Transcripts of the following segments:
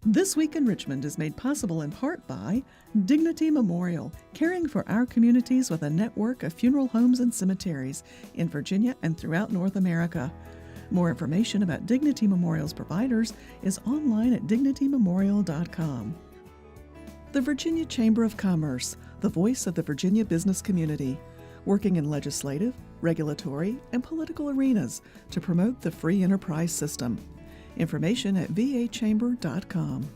This Week in Richmond is made possible in part by Dignity Memorial, caring for our communities with a network of funeral homes and cemeteries in Virginia and throughout North America. More information about Dignity Memorial's providers is online at dignitymemorial.com. The Virginia Chamber of Commerce, the voice of the Virginia business community, working in legislative, regulatory, and political arenas to promote the free enterprise system. Information at vachamber.com.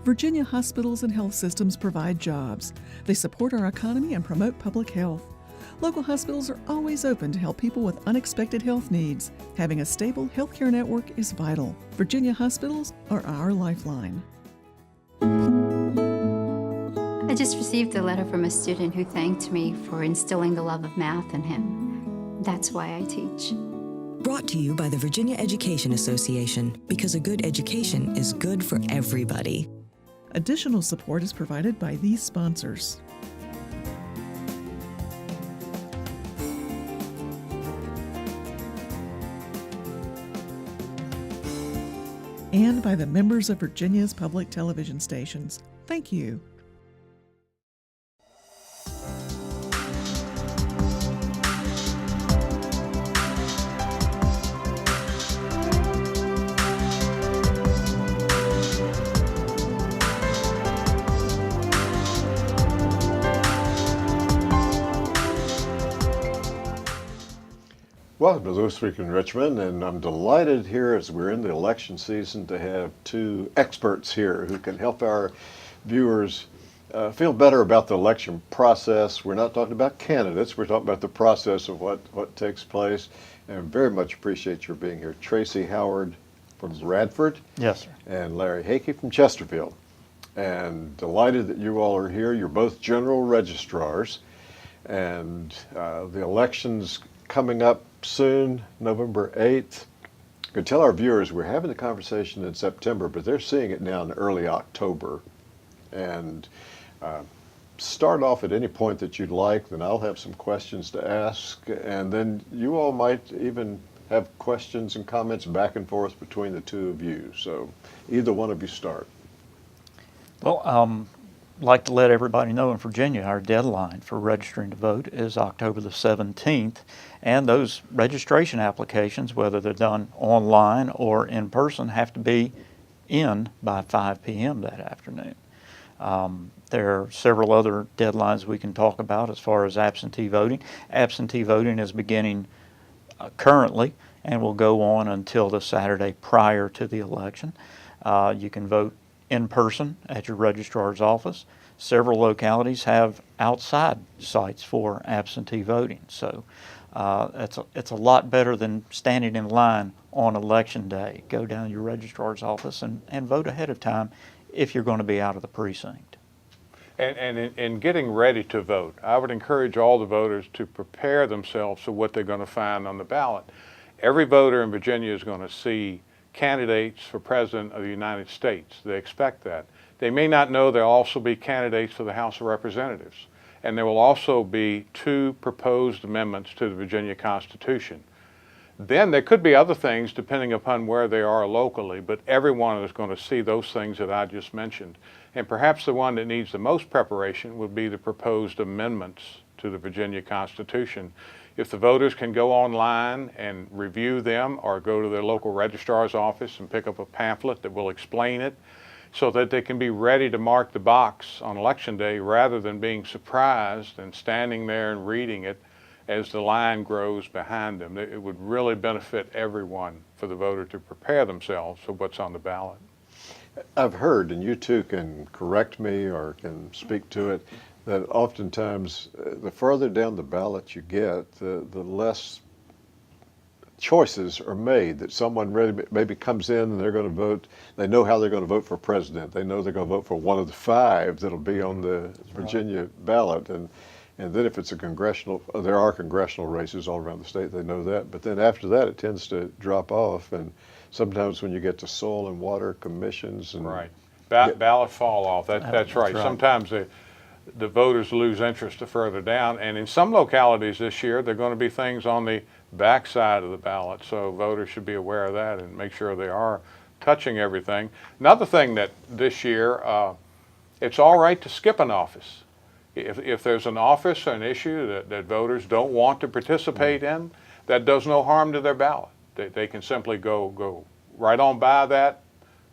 Virginia hospitals and health systems provide jobs. They support our economy and promote public health. Local hospitals are always open to help people with unexpected health needs. Having a stable healthcare network is vital. Virginia hospitals are our lifeline. I just received a letter from a student who thanked me for instilling the love of math in him. That's why I teach. Brought to you by the Virginia Education Association, because a good education is good for everybody. Additional support is provided by these sponsors. And by the members of Virginia's public television stations. Thank you. Welcome to This Week in Richmond, and I'm delighted here as we're in the election season to have two experts here who can help our viewers feel better about the election process. We're not talking about candidates, we're talking about the process of what takes place, and very much appreciate your being here. Tracy Howard from Radford. Yes, sir. And Larry Haake from Chesterfield. And delighted that you all are here. You're both general registrars, and the election's coming up soon, November 8th. I can tell our viewers we're having the conversation in September, but they're seeing it now in early October. And start off at any point that you'd like, then I'll have some questions to ask, and then you all might even have questions and comments back and forth between the two of you. So either one of you start. Well, I'd like to let everybody know in Virginia our deadline for registering to vote is October the 17th, and those registration applications, whether they're done online or in person, have to be in by 5 p.m. that afternoon. There are several other deadlines we can talk about as far as absentee voting. Absentee voting is beginning currently and will go on until the Saturday prior to the election. You can vote in person at your registrar's office. Several localities have outside sites for absentee voting, so it's a lot better than standing in line on election day. Go down to your registrar's office and vote ahead of time if you're going to be out of the precinct. And in getting ready to vote, I would encourage all the voters to prepare themselves for what they're going to find on the ballot. Every voter in Virginia is going to see candidates for President of the United States. They expect that. They may not know there'll also be candidates for the House of Representatives. And there will also be 2 proposed amendments to the Virginia Constitution. Then there could be other things depending upon where they are locally, but everyone is going to see those things that I just mentioned. And perhaps the one that needs the most preparation would be the proposed amendments to the Virginia Constitution. If the voters can go online and review them, or go to their local registrar's office and pick up a pamphlet that will explain it, so that they can be ready to mark the box on election day rather than being surprised and standing there and reading it as the line grows behind them. It would really benefit everyone for the voter to prepare themselves for what's on the ballot. I've heard, and you two can correct me or can speak to it, that oftentimes the further down the ballot you get, the less choices are made, that someone really maybe comes in and they're going to vote, they know how they're going to vote for president, they know they're going to vote for one of the 5 that'll be on the Virginia ballot, and then if it's a congressional, there are congressional races all around the state, they know that, but then after that it tends to drop off, and sometimes when you get to soil and water commissions and right, ballot fall off, that's right. Sometimes the voters lose interest the further down, and in some localities this year there are going to be things on the back side of the ballot, so voters should be aware of that and make sure they are touching everything. Another thing that this year, it's all right to skip an office. If there's an office or an issue that voters don't want to participate in, that does no harm to their ballot. They can simply go right on by that,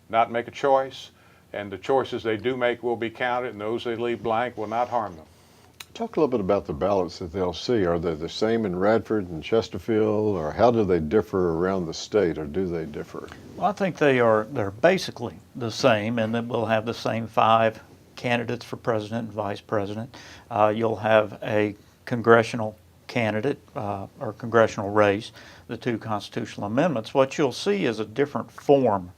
not make a choice, and the choices they do make will be counted, and those they leave blank will not harm them. Talk a little bit about the ballots that they'll see. Are they the same in Radford and Chesterfield, or how do they differ around the state, or do they differ? Well, I think they're basically the same, and that we'll have the same 5 candidates for president and vice president. You'll have a congressional candidate or congressional race, the 2 constitutional amendments. What you'll see is a different form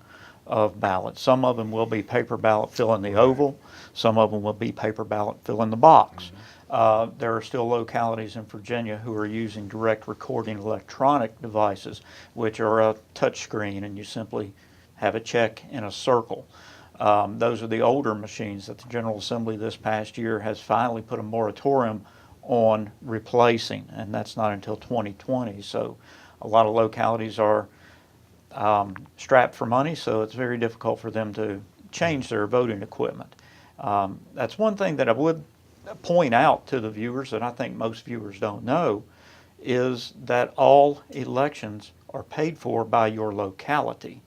of ballot. Some of them will be paper ballot, fill in the oval. Some of them will be paper ballot, fill in the box. There are still localities in Virginia who are using direct recording electronic devices, which are a touch screen, and you simply have a check in a circle. Those are the older machines that the General Assembly this past year has finally put a moratorium on replacing, and that's not until 2020. So a lot of localities are strapped for money, so it's very difficult for them to change their voting equipment. That's one thing that I would point out to the viewers that I think most viewers don't know, is that all elections are paid for by your locality,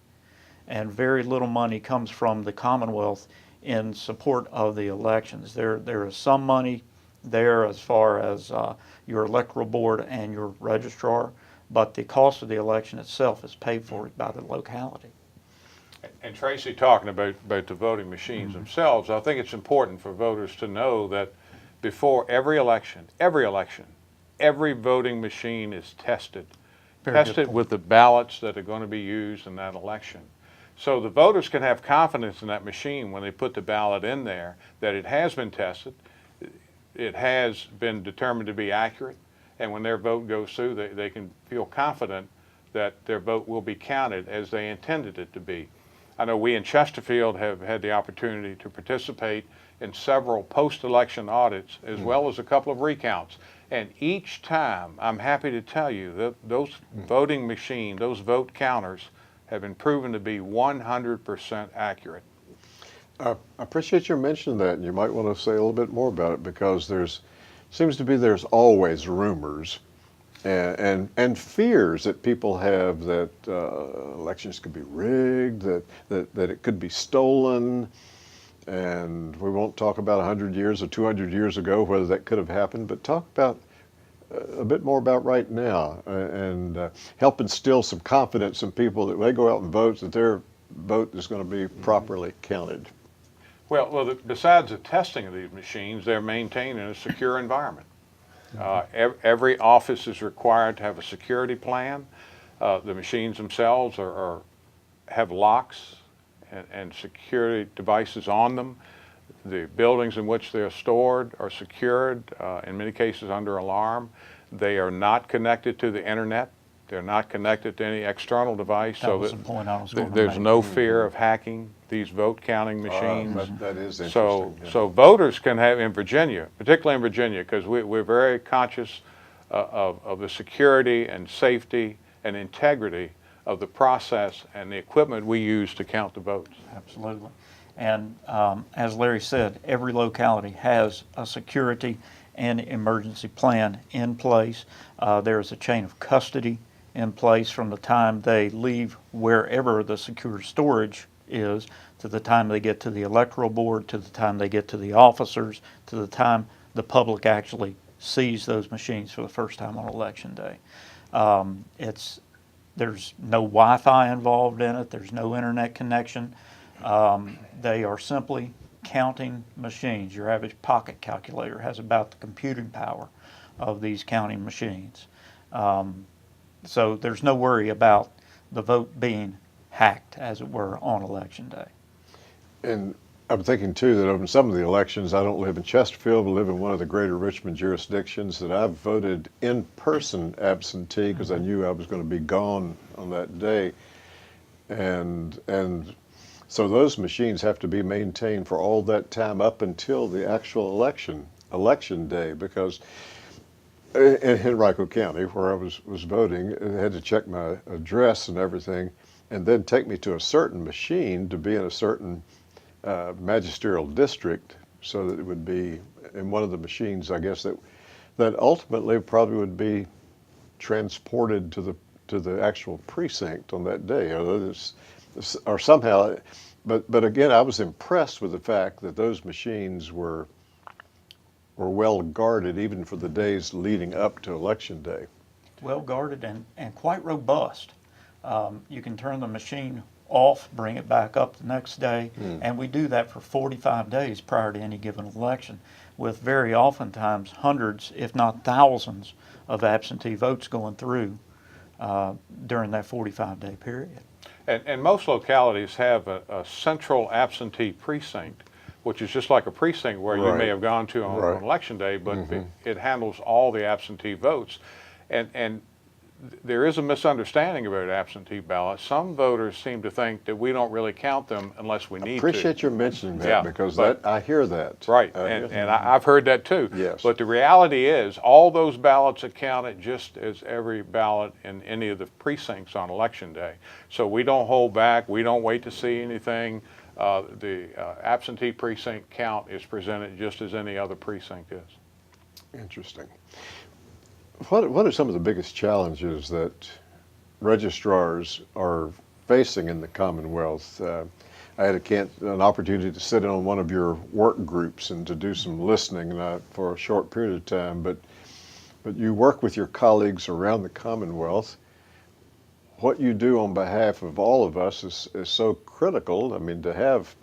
and very little money comes from the Commonwealth in support of the elections. There is some money there as far as your electoral board and your registrar, but the cost of the election itself is paid for by the locality. And Tracy, talking about the voting machines themselves, I think it's important for voters to know that before every election, every voting machine is tested. Tested with the ballots that are going to be used in that election. So the voters can have confidence in that machine when they put the ballot in there, that it has been tested, it has been determined to be accurate, and when their vote goes through, they can feel confident that their vote will be counted as they intended it to be. I know we in Chesterfield have had the opportunity to participate in several post-election audits, as well as a couple of recounts. And each time, I'm happy to tell you that those voting machines, those vote counters, have been proven to be 100% accurate. I appreciate your mentioning that, and you might want to say a little bit more about it, because there's always rumors and fears that people have that elections could be rigged, that it could be stolen, and we won't talk about 100 years or 200 years ago whether that could have happened, but talk about a bit more about right now, and help instill some confidence in people that when they go out and vote, that their vote is going to be properly counted. Well, besides the testing of these machines, they're maintained in a secure environment. Every office is required to have a security plan. The machines themselves have locks and security devices on them. The buildings in which they're stored are secured, in many cases under alarm. They are not connected to the internet. They're not connected to any external device, That was the point I was going to there's make. no fear of hacking these vote counting machines. That is interesting. So voters can have, in Virginia, particularly in Virginia, because we're very conscious of the security and safety and integrity of the process and the equipment we use to count the votes. Absolutely. And as Larry said, every locality has a security and emergency plan in place. There is a chain of custody in place from the time they leave wherever the secure storage is to the time they get to the electoral board, to the time they get to the officers, to the time the public actually sees those machines for the first time on election day. There's no Wi-Fi involved in it. There's no internet connection. They are simply counting machines. Your average pocket calculator has about the computing power of these counting machines. So there's no worry about the vote being hacked, as it were, on election day. And I'm thinking too that in some of the elections, I don't live in Chesterfield, but live in one of the greater Richmond jurisdictions, that I've voted in person absentee because I knew I was going to be gone on that day. And so those machines have to be maintained for all that time up until the actual election day, because in Henrico County, where I was voting, I had to check my address and everything. and then take me to a certain machine to be in a certain magisterial district, so that it would be in one of the machines, I guess, that ultimately probably would be transported to the actual precinct on that day, or somehow. But again, I was impressed with the fact that those machines were well guarded even for the days leading up to election day. Well guarded and quite robust. You can turn the machine off, bring it back up the next day, and we do that for 45 days prior to any given election, with very oftentimes hundreds, if not thousands, of absentee votes going through during that 45-day period. And most localities have a central absentee precinct, which is just like a precinct where you may have gone to on election day, but it handles all the absentee votes. And there is a misunderstanding about absentee ballots. Some voters seem to think that we don't really count them unless we need to. Appreciate you mentioning that, because I hear that. Right, and I've heard that too. Yes. But the reality is, all those ballots are counted just as every ballot in any of the precincts on election day. So we don't hold back, we don't wait to see anything. The absentee precinct count is presented just as any other precinct is. Interesting. What are some of the biggest challenges that registrars are facing in the Commonwealth? I had an opportunity to sit in on one of your work groups and to do some listening for a short period of time, but you work with your colleagues around the Commonwealth. What you do on behalf of all of us is so critical. I mean, to have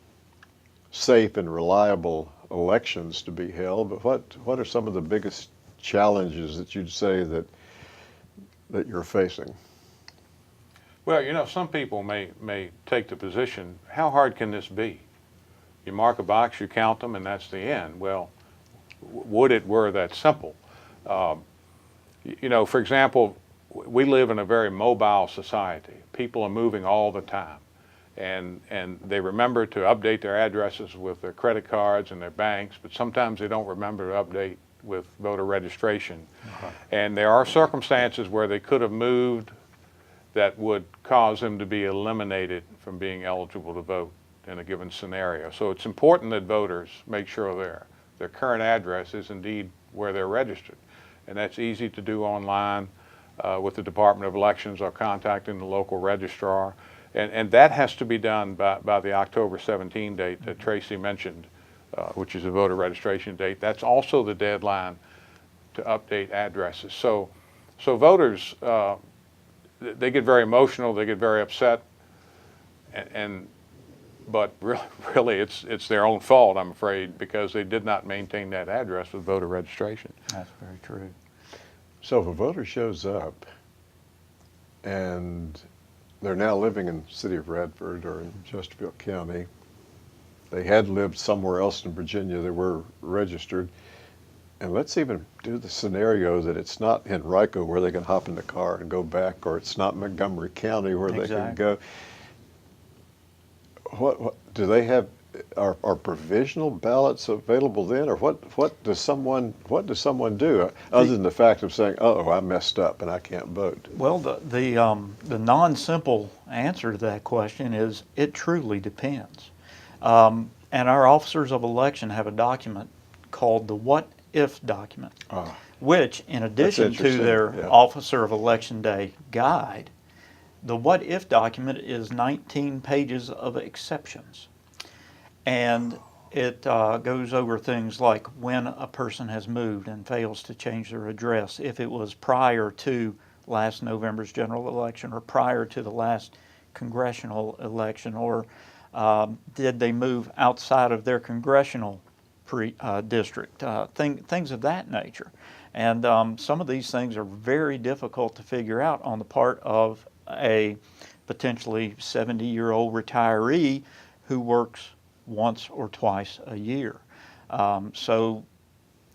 safe and reliable elections to be held, but what are some of the biggest challenges that you'd say that you're facing? Well, you know, some people may take the position, how hard can this be? You mark a box, you count them, and that's the end. Well, would it were that simple? You know, for example, we live in a very mobile society. People are moving all the time, and they remember to update their addresses with their credit cards and their banks, but sometimes they don't remember to update with voter registration. And there are circumstances where they could have moved that would cause them to be eliminated from being eligible to vote in a given scenario. So it's important that voters make sure their current address is indeed where they're registered. And that's easy to do online with the Department of Elections or contacting the local registrar. And that has to be done by the October 17 date that Tracy mentioned, which is a voter registration date. That's also the deadline to update addresses. So voters, they get very emotional, they get very upset, but really it's their own fault, I'm afraid, because they did not maintain that address with voter registration. That's very true. So if a voter shows up and they're now living in the city of Radford or in Chesterfield County, they had lived somewhere else in Virginia, they were registered, and let's even do the scenario that it's not Henrico where they can hop in the car and go back, or it's not Montgomery County where they can go. What do they have? Are provisional ballots available then, or what does someone do other than the fact of saying, "Oh, I messed up and I can't vote"? Well, the non-simple answer to that question is it truly depends. And our officers of election have a document called the What If document, which, in addition to their Officer of Election Day guide, the What If document is 19 pages of exceptions. And it goes over things like when a person has moved and fails to change their address, if it was prior to last November's general election or prior to the last congressional election, or did they move outside of their congressional district, things of that nature. And some of these things are very difficult to figure out on the part of a potentially 70-year-old retiree who works once or twice a year. So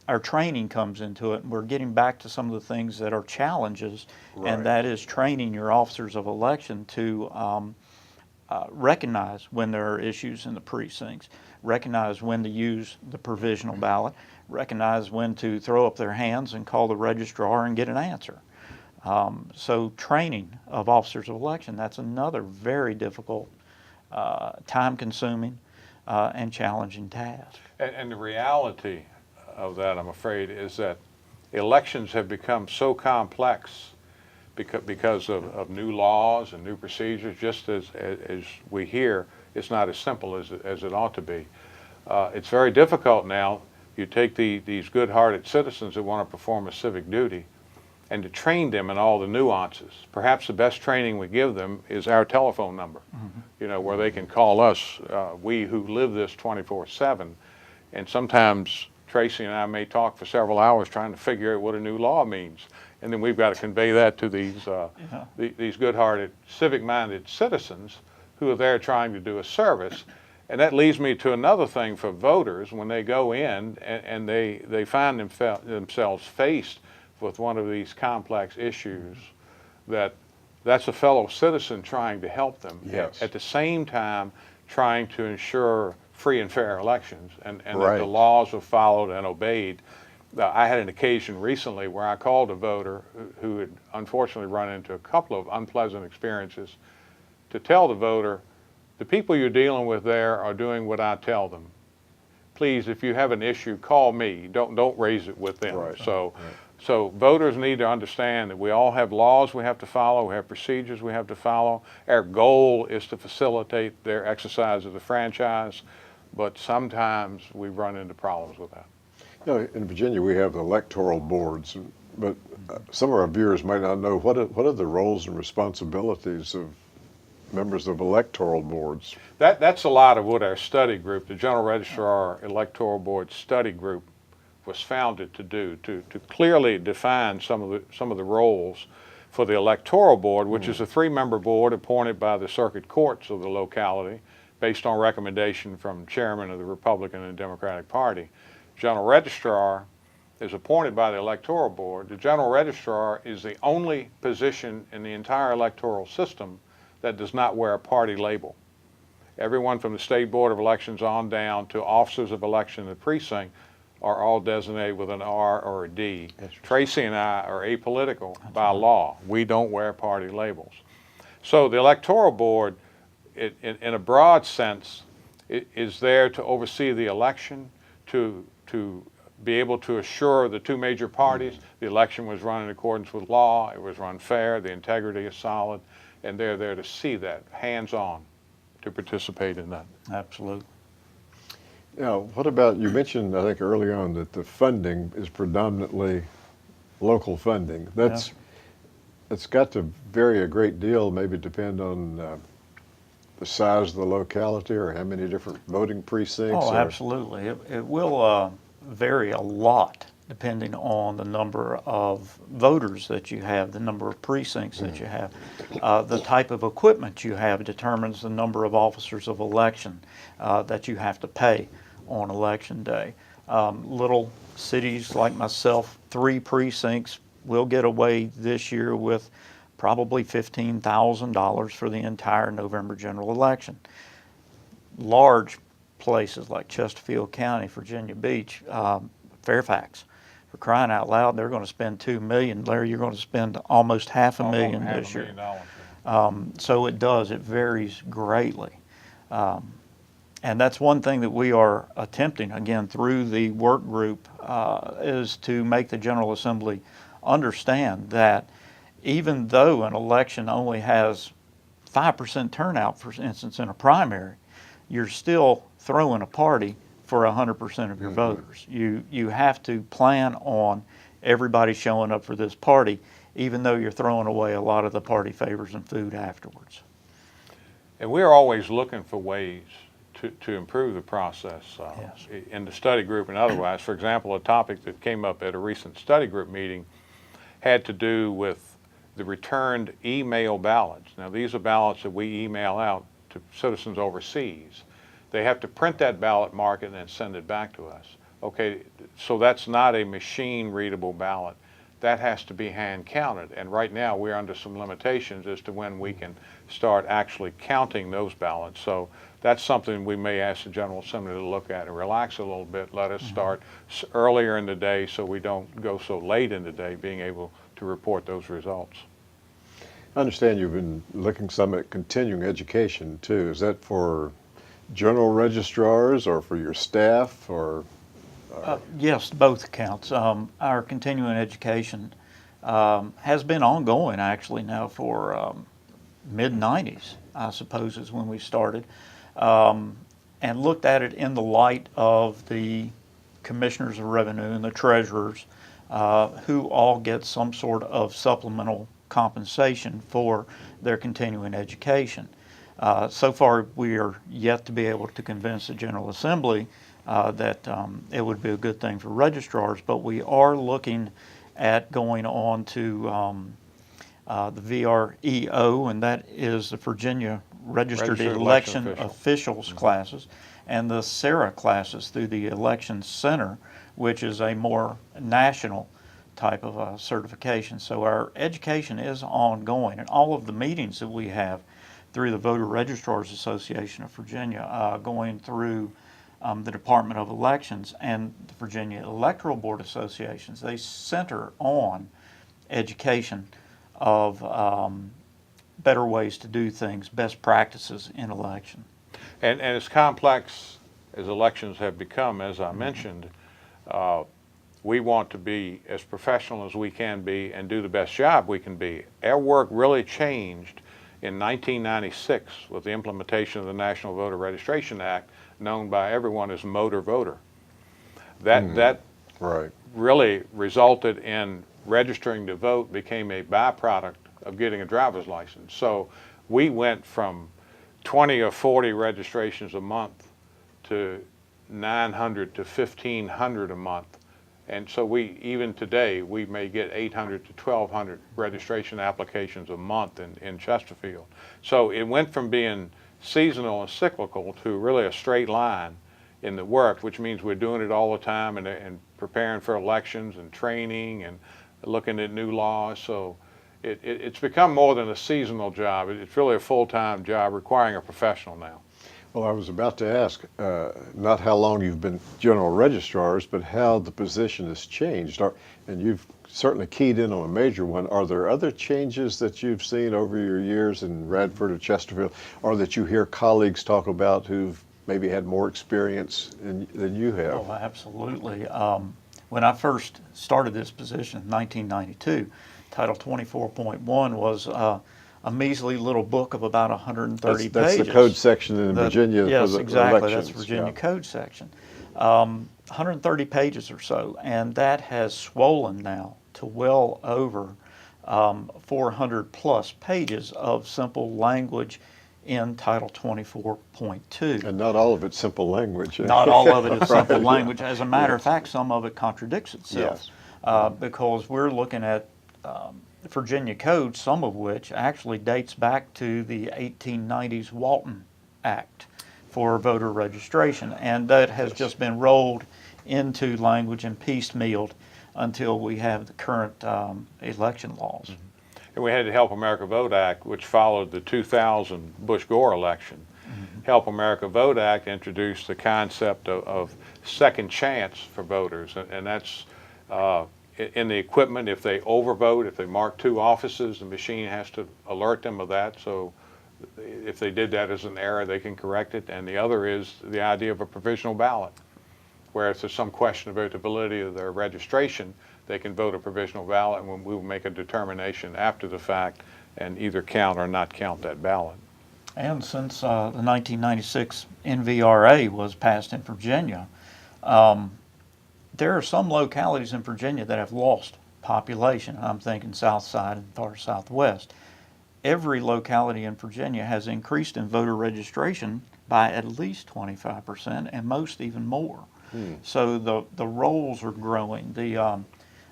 our training comes into it, and we're getting back to some of the things that are challenges, and that is training your officers of election to recognize when there are issues in the precincts, recognize when to use the provisional ballot, recognize when to throw up their hands and call the registrar and get an answer. So training of officers of election, that's another very difficult, time-consuming, and challenging task. And the reality of that, I'm afraid, is that elections have become so complex because of new laws and new procedures. Just as we hear, it's not as simple as it ought to be. It's very difficult now. You take these good-hearted citizens that want to perform a civic duty and to train them in all the nuances. Perhaps the best training we give them is our telephone number, you know, where they can call us, we who live this 24/7. And sometimes Tracy and I may talk for several hours trying to figure out what a new law means. And then we've got to convey that to these good-hearted, civic-minded citizens who are there trying to do a service. And that leads me to another thing for voters when they go in and they find themselves faced with one of these complex issues, that's a fellow citizen trying to help them. Yes. At the same time trying to ensure free and fair elections and Right. that the laws are followed and obeyed. I had an occasion recently where I called a voter who had unfortunately run into a couple of unpleasant experiences to tell the voter, the people you're dealing with there are doing what I tell them. Please, if you have an issue, call me. Don't raise it with them. Right. So voters need to understand that we all have laws we have to follow, we have procedures we have to follow. Our goal is to facilitate their exercise of the franchise, but sometimes we run into problems with that. You know, in Virginia, we have electoral boards, but some of our viewers might not know what are the roles and responsibilities of members of electoral boards. That's a lot of what our study group, the General Registrar Electoral Board Study Group, was founded to do, to clearly define some of the roles for the Electoral Board, which is a 3-member board appointed by the circuit courts of the locality based on recommendation from chairman of the Republican and Democratic Party. General Registrar is appointed by the Electoral Board. The General Registrar is the only position in the entire electoral system that does not wear a party label. Everyone from the State Board of Elections on down to officers of election in the precinct are all designated with an R or a D. Tracy and I are apolitical by law. We don't wear party labels. So the Electoral Board, in a broad sense, is there to oversee the election, to be able to assure the two major parties the election was run in accordance with law, it was run fair, the integrity is solid, and they're there to see that, hands-on, to participate in that. Absolutely. Now, what about, you mentioned, I think early on, that the funding is predominantly local funding. It's got to vary a great deal, maybe depend on the size of the locality or how many different voting precincts. Oh, absolutely. It will vary a lot depending on the number of voters that you have, the number of precincts that you have. The type of equipment you have determines the number of officers of election that you have to pay on election day. Little cities like myself, 3 precincts, will get away this year with probably $15,000 for the entire November general election. Large places like Chesterfield County, Virginia Beach, Fairfax, for crying out loud, they're going to spend $2 million. Larry, you're going to spend almost $500,000 this year. So it varies greatly. And that's one thing that we are attempting, again, through the work group, is to make the General Assembly understand that even though an election only has 5% turnout, for instance, in a primary, you're still throwing a party for 100% of your voters. You have to plan on everybody showing up for this party, even though you're throwing away a lot of the party favors and food afterwards. And we're always looking for ways to improve the process Yes. in the study group and otherwise. For example, a topic that came up at a recent study group meeting had to do with the returned email ballots. Now, these are ballots that we email out to citizens overseas. They have to print that ballot, mark it, and then send it back to us. Okay, so that's not a machine-readable ballot. That has to be hand-counted, and right now we're under some limitations as to when we can start actually counting those ballots. So that's something we may ask the General Assembly to look at and relax a little bit. Let us start earlier in the day so we don't go so late in the day, being able to report those results. I understand you've been looking some at continuing education too. Is that for general registrars or for your staff or? Yes, both accounts. Our continuing education has been ongoing actually now for mid-90s, I suppose is when we started, and looked at it in the light of the commissioners of revenue and the treasurers who all get some sort of supplemental compensation for their continuing education. So far, we are yet to be able to convince the General Assembly that it would be a good thing for registrars, but we are looking at going on to the VREO, and that is the Virginia Registered Election Officials classes, and the SARA classes through the Election Center, which is a more national type of certification. So our education is ongoing, and all of the meetings that we have through the Voter Registrars Association of Virginia, going through the Department of Elections and the Virginia Electoral Board Associations, they center on education of better ways to do things, best practices in election. And as complex as elections have become, as I mentioned, we want to be as professional as we can be and do the best job we can be. Our work really changed in 1996 with the implementation of the National Voter Registration Act, known by everyone as Motor Voter. That Right. really resulted in registering to vote became a byproduct of getting a driver's license. So we went from 20 or 40 registrations a month to 900 to 1,500 a month. And so even today, we may get 800 to 1,200 registration applications a month in Chesterfield. So it went from being seasonal and cyclical to really a straight line in the work, which means we're doing it all the time and preparing for elections and training and looking at new laws. So it's become more than a seasonal job. It's really a full-time job requiring a professional now. Well, I was about to ask, not how long you've been general registrars, but how the position has changed. And you've certainly keyed in on a major one. Are there other changes that you've seen over your years in Radford or Chesterfield, or that you hear colleagues talk about who've maybe had more experience than you have? Oh, absolutely. When I first started this position in 1992, Title 24.1 was a measily little book of about 130 that's pages. the code section in Virginia yes, for the exactly. elections. That's Virginia code section. 130 pages or so, and that has swollen now to well over 400 plus pages of simple language in Title 24.2. And not all of it's simple language. Not all of it is simple language. As a matter of fact, some of it contradicts itself, because we're looking at Virginia code, some of which actually dates back to the 1890s Walton Act for voter registration, and that has just been rolled into language and piecemealed until we have the current election laws. And we had the Help America Vote Act, which followed the 2000 Bush-Gore election. Help America Vote Act introduced the concept of second chance for voters, and that's in the equipment. If they overvote, if they mark 2 offices, the machine has to alert them of that. So if they did that as an error, they can correct it. And the other is the idea of a provisional ballot, where if there's some question about the validity of their registration, they can vote a provisional ballot, and we will make a determination after the fact and either count or not count that ballot. And since the 1996 NVRA was passed in Virginia, there are some localities in Virginia that have lost population. I'm thinking South Side and far Southwest. Every locality in Virginia has increased in voter registration by at least 25%, and most even more. So the rolls are growing. The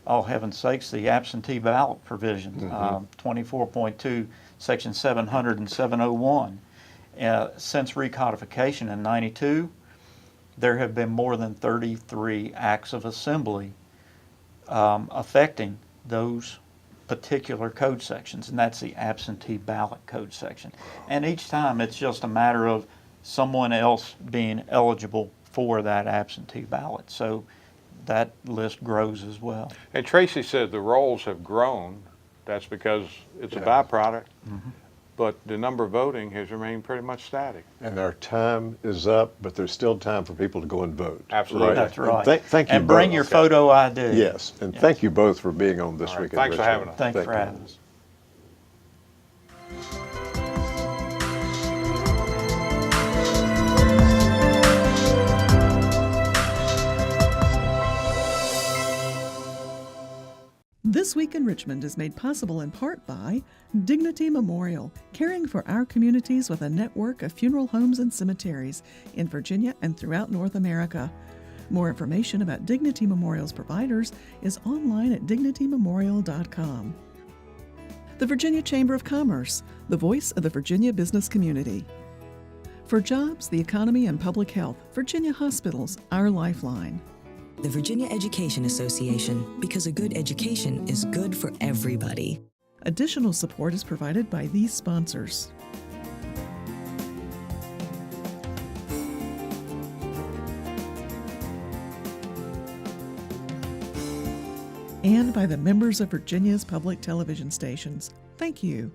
oh heaven's sakes, the absentee ballot provisions, 24.2, section 700 and 701. Since recodification in '92, there have been more than 33 acts of assembly affecting those particular code sections, and that's the absentee ballot code section. And each time it's just a matter of someone else being eligible for that absentee ballot. So that list grows as well. And Tracy said the rolls have grown. That's because it's a byproduct. But the number voting has remained pretty much static. And our time is up, but there's still time for people to go and vote. Absolutely. That's And right. thank you And bring both. your photo ID. Yes, and thank you both for being on This All right. Week in Thanks for Richmond. having us. Thank you for having us. This Week in Richmond is made possible in part by Dignity Memorial, caring for our communities with a network of funeral homes and cemeteries in Virginia and throughout North America. More information about Dignity Memorial's providers is online at dignitymemorial.com. The Virginia Chamber of Commerce, the voice of the Virginia business community. For jobs, the economy, and public health, Virginia Hospitals, our lifeline. The Virginia Education Association, because a good education is good for everybody. Additional support is provided by these sponsors. And by the members of Virginia's public television stations. Thank you.